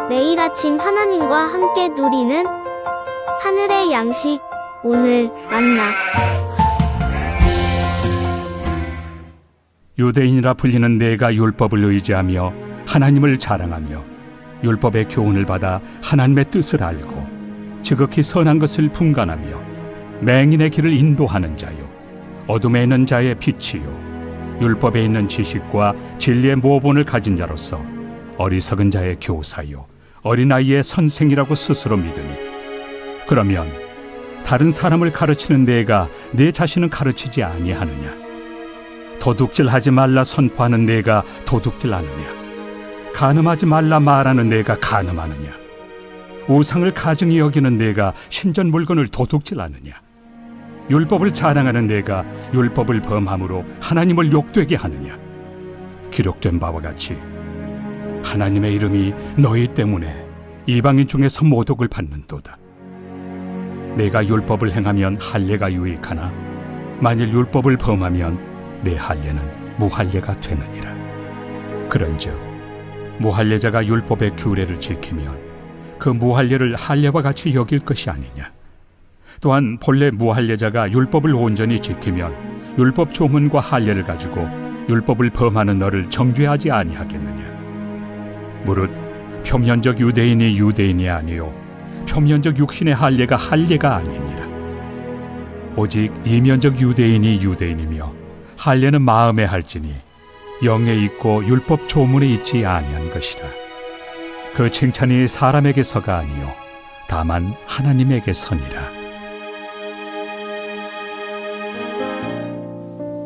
매일 아침 하나님과 함께 누리는 하늘의 양식, 오늘 만나. 유대인이라 불리는 내가 율법을 의지하며 하나님을 자랑하며 율법의 교훈을 받아 하나님의 뜻을 알고 지극히 선한 것을 분간하며 맹인의 길을 인도하는 자요, 어둠에 있는 자의 빛이요, 율법에 있는 지식과 진리의 모본을 가진 자로서 어리석은 자의 교사요, 어린아이의 선생이라고 스스로 믿으니, 그러면 다른 사람을 가르치는 내가 내 자신은 가르치지 아니하느냐? 도둑질하지 말라 선포하는 내가 도둑질하느냐? 간음하지 말라 말하는 내가 간음하느냐? 우상을 가증히 여기는 내가 신전 물건을 도둑질하느냐? 율법을 자랑하는 내가 율법을 범함으로 하나님을 욕되게 하느냐? 기록된 바와 같이 하나님의 이름이 너희 때문에 이방인 중에서 모독을 받는도다. 내가 율법을 행하면 할례가 유익하나 만일 율법을 범하면 내 할례는 무할례가 되느니라. 그런즉 무할례자가 율법의 규례를 지키면 그 무할례를 할례와 같이 여길 것이 아니냐. 또한 본래 무할례자가 율법을 온전히 지키면 율법 조문과 할례를 가지고 율법을 범하는 너를 정죄하지 아니하겠느냐. 무릇 표면적 유대인이 유대인이 아니요 표면적 육신의 할례가 할례가 아니니라. 오직 이면적 유대인이 유대인이며 할례는 마음에 할지니 영에 있고 율법 조문에 있지 아니한 것이라. 그 칭찬이 사람에게서가 아니요 다만 하나님에게서니라.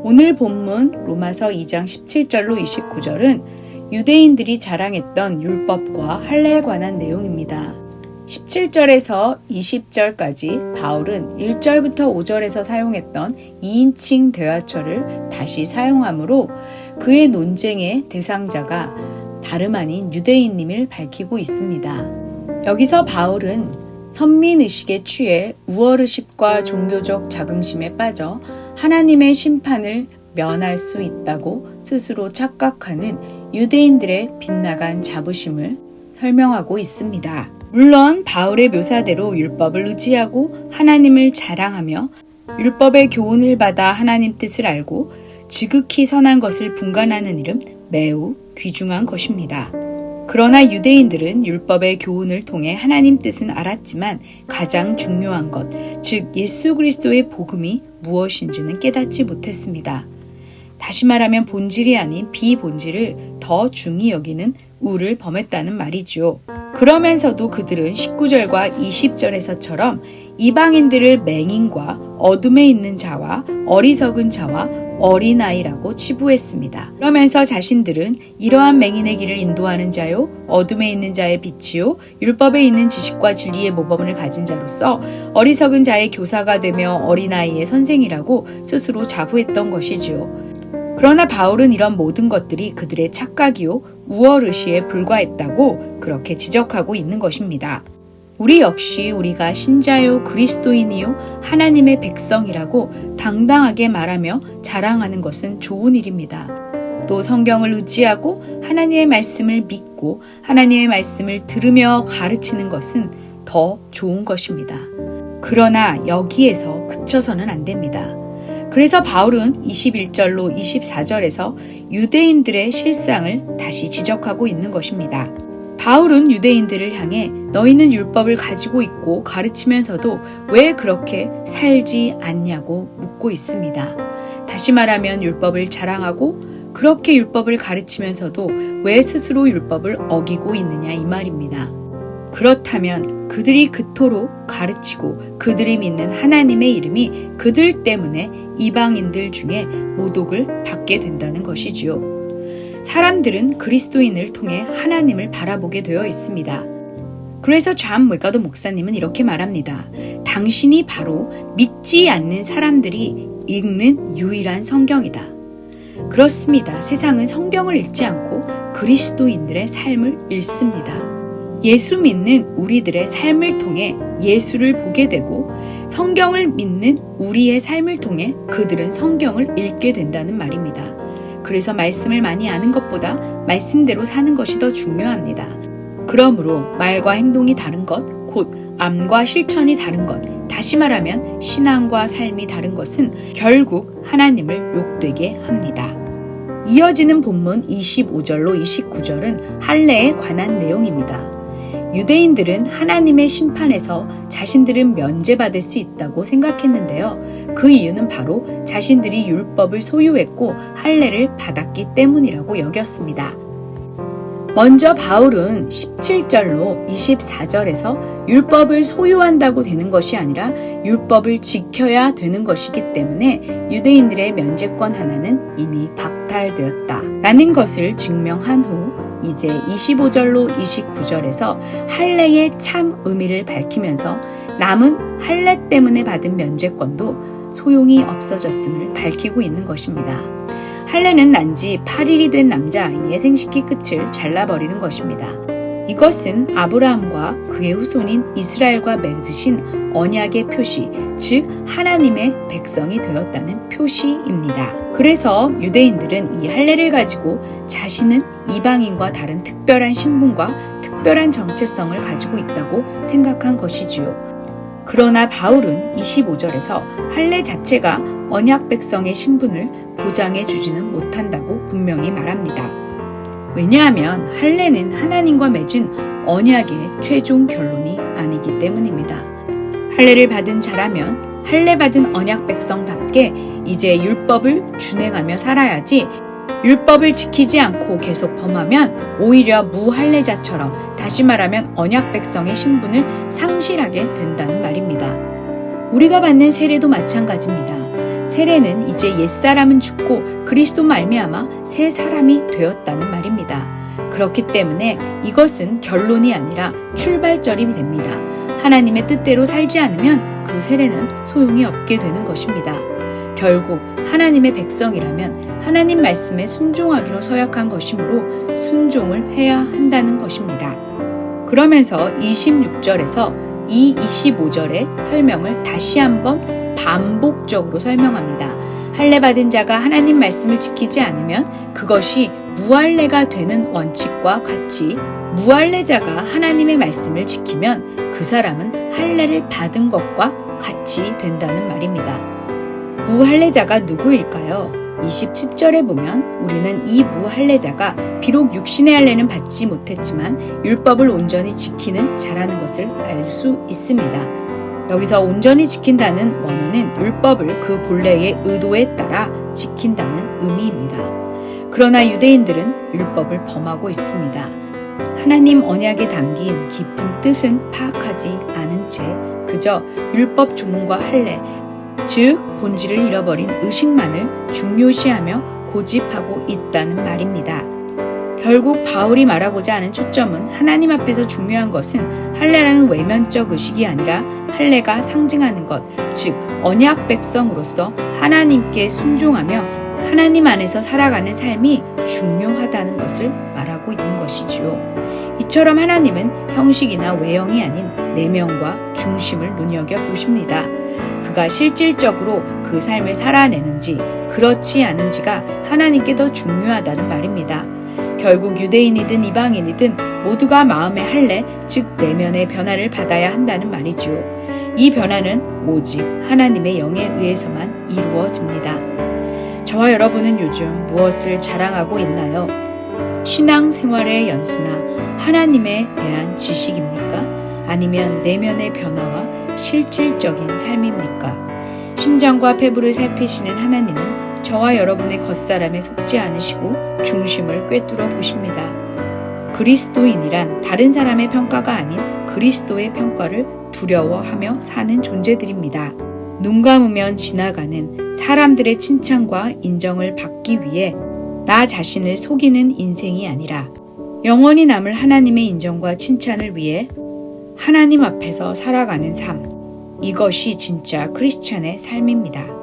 오늘 본문 로마서 2장 17절로 29절은 유대인들이 자랑했던 율법과 할례에 관한 내용입니다. 17절에서 20절까지 바울은 1절부터 5절에서 사용했던 2인칭 대화처를 다시 사용하므로 그의 논쟁의 대상자가 다름 아닌 유대인임을 밝히고 있습니다. 여기서 바울은 선민의식에 취해 우월의식과 종교적 자긍심에 빠져 하나님의 심판을 면할 수 있다고 스스로 착각하는 유대인들의 빗나간 자부심을 설명하고 있습니다. 물론 바울의 묘사대로 율법을 의지하고 하나님을 자랑하며 율법의 교훈을 받아 하나님 뜻을 알고 지극히 선한 것을 분간하는 일은 매우 귀중한 것입니다. 그러나 유대인들은 율법의 교훈을 통해 하나님 뜻은 알았지만 가장 중요한 것, 즉 예수 그리스도의 복음이 무엇인지는 깨닫지 못했습니다. 다시 말하면 본질이 아닌 비본질을 더 중히 여기는 우를 범했다는 말이죠. 그러면서도 그들은 19절과 20절에서처럼 이방인들을 맹인과 어둠에 있는 자와 어리석은 자와 어린아이라고 치부했습니다. 그러면서 자신들은 이러한 맹인의 길을 인도하는 자요, 어둠에 있는 자의 빛이요, 율법에 있는 지식과 진리의 모범을 가진 자로서 어리석은 자의 교사가 되며 어린아이의 선생이라고 스스로 자부했던 것이지요. 그러나 바울은 이런 모든 것들이 그들의 착각이요, 우월의식에 불과했다고 그렇게 지적하고 있는 것입니다. 우리 역시 우리가 신자요, 그리스도인이요, 하나님의 백성이라고 당당하게 말하며 자랑하는 것은 좋은 일입니다. 또 성경을 의지하고 하나님의 말씀을 믿고 하나님의 말씀을 들으며 가르치는 것은 더 좋은 것입니다. 그러나 여기에서 그쳐서는 안 됩니다. 그래서 바울은 21절로 24절에서 유대인들의 실상을 다시 지적하고 있는 것입니다. 바울은 유대인들을 향해 너희는 율법을 가지고 있고 가르치면서도 왜 그렇게 살지 않냐고 묻고 있습니다. 다시 말하면 율법을 자랑하고 그렇게 율법을 가르치면서도 왜 스스로 율법을 어기고 있느냐 이 말입니다. 그렇다면 그들이 그토록 가르치고 그들이 믿는 하나님의 이름이 그들 때문에 이방인들 중에 모독을 받게 된다는 것이지요. 사람들은 그리스도인을 통해 하나님을 바라보게 되어 있습니다. 그래서 존 웨가도 목사님은 이렇게 말합니다. 당신이 바로 믿지 않는 사람들이 읽는 유일한 성경이다. 그렇습니다. 세상은 성경을 읽지 않고 그리스도인들의 삶을 읽습니다. 예수 믿는 우리들의 삶을 통해 예수를 보게 되고 성경을 믿는 우리의 삶을 통해 그들은 성경을 읽게 된다는 말입니다. 그래서 말씀을 많이 아는 것보다 말씀대로 사는 것이 더 중요합니다. 그러므로 말과 행동이 다른 것, 곧 암과 실천이 다른 것, 다시 말하면 신앙과 삶이 다른 것은 결국 하나님을 욕되게 합니다. 이어지는 본문 25절로 29절은 할례에 관한 내용입니다. 유대인들은 하나님의 심판에서 자신들은 면제받을 수 있다고 생각했는데요. 그 이유는 바로 자신들이 율법을 소유했고 할례를 받았기 때문이라고 여겼습니다. 먼저 바울은 17절로 24절에서 율법을 소유한다고 되는 것이 아니라 율법을 지켜야 되는 것이기 때문에 유대인들의 면제권 하나는 이미 박탈되었다 라는 것을 증명한 후 이제 25절로 29절에서 할례의 참 의미를 밝히면서 남은 할례 때문에 받은 면제권도 소용이 없어졌음을 밝히고 있는 것입니다. 할례는 난지 8일이 된 남자아이의 생식기 끝을 잘라버리는 것입니다. 이것은 아브라함과 그의 후손인 이스라엘과 맺으신 언약의 표시, 즉 하나님의 백성이 되었다는 표시입니다. 그래서 유대인들은 이 할례를 가지고 자신은 이방인과 다른 특별한 신분과 특별한 정체성을 가지고 있다고 생각한 것이지요. 그러나 바울은 25절에서 할례 자체가 언약 백성의 신분을 보장해 주지는 못한다고 분명히 말합니다. 왜냐하면 할례는 하나님과 맺은 언약의 최종 결론이 아니기 때문입니다. 할례를 받은 자라면 할례 받은 언약 백성답게 이제 율법을 준행하며 살아야지, 율법을 지키지 않고 계속 범하면 오히려 무할례자처럼, 다시 말하면 언약 백성의 신분을 상실하게 된다는 말입니다. 우리가 받는 세례도 마찬가지입니다. 세례는 이제 옛사람은 죽고 그리스도 말미암아 새 사람이 되었다는 말입니다. 그렇기 때문에 이것은 결론이 아니라 출발점이 됩니다. 하나님의 뜻대로 살지 않으면 그 세례는 소용이 없게 되는 것입니다. 결국 하나님의 백성이라면 하나님 말씀에 순종하기로 서약한 것이므로 순종을 해야 한다는 것입니다. 그러면서 26절에서 이 25절의 설명을 다시 한번 반복적으로 설명합니다. 할례 받은 자가 하나님 말씀을 지키지 않으면 그것이 무할례가 되는 원칙과 같이, 무할례자가 하나님의 말씀을 지키면 그 사람은 할례를 받은 것과 같이 된다는 말입니다. 무할례자가 누구일까요? 27절에 보면 우리는 이 무할례자가 비록 육신의 할례는 받지 못했지만 율법을 온전히 지키는 자라는 것을 알 수 있습니다. 여기서 온전히 지킨다는 원어는 율법을 그 본래의 의도에 따라 지킨다는 의미입니다. 그러나 유대인들은 율법을 범하고 있습니다. 하나님 언약에 담긴 깊은 뜻은 파악하지 않은 채 그저 율법 조문과 할례, 즉 본질을 잃어버린 의식만을 중요시하며 고집하고 있다는 말입니다. 결국 바울이 말하고자 하는 초점은 하나님 앞에서 중요한 것은 할례라는 외면적 의식이 아니라 할례가 상징하는 것, 즉 언약 백성으로서 하나님께 순종하며 하나님 안에서 살아가는 삶이 중요하다는 것을 말하고 있는 것이지요. 이처럼 하나님은 형식이나 외형이 아닌 내면과 중심을 눈여겨보십니다. 그가 실질적으로 그 삶을 살아내는지 그렇지 않은지가 하나님께 더 중요하다는 말입니다. 결국 유대인이든 이방인이든 모두가 마음의 할례, 즉 내면의 변화를 받아야 한다는 말이지요. 이 변화는 오직 하나님의 영에 의해서만 이루어집니다. 저와 여러분은 요즘 무엇을 자랑하고 있나요? 신앙생활의 연수나 하나님에 대한 지식입니까? 아니면 내면의 변화와 실질적인 삶입니까? 심장과 폐부를 살피시는 하나님은 저와 여러분의 겉사람에 속지 않으시고 중심을 꿰뚫어 보십니다. 그리스도인이란 다른 사람의 평가가 아닌 그리스도의 평가를 두려워하며 사는 존재들입니다. 눈 감으면 지나가는 사람들의 칭찬과 인정을 받기 위해 나 자신을 속이는 인생이 아니라 영원히 남을 하나님의 인정과 칭찬을 위해 하나님 앞에서 살아가는 삶, 이것이 진짜 크리스찬의 삶입니다.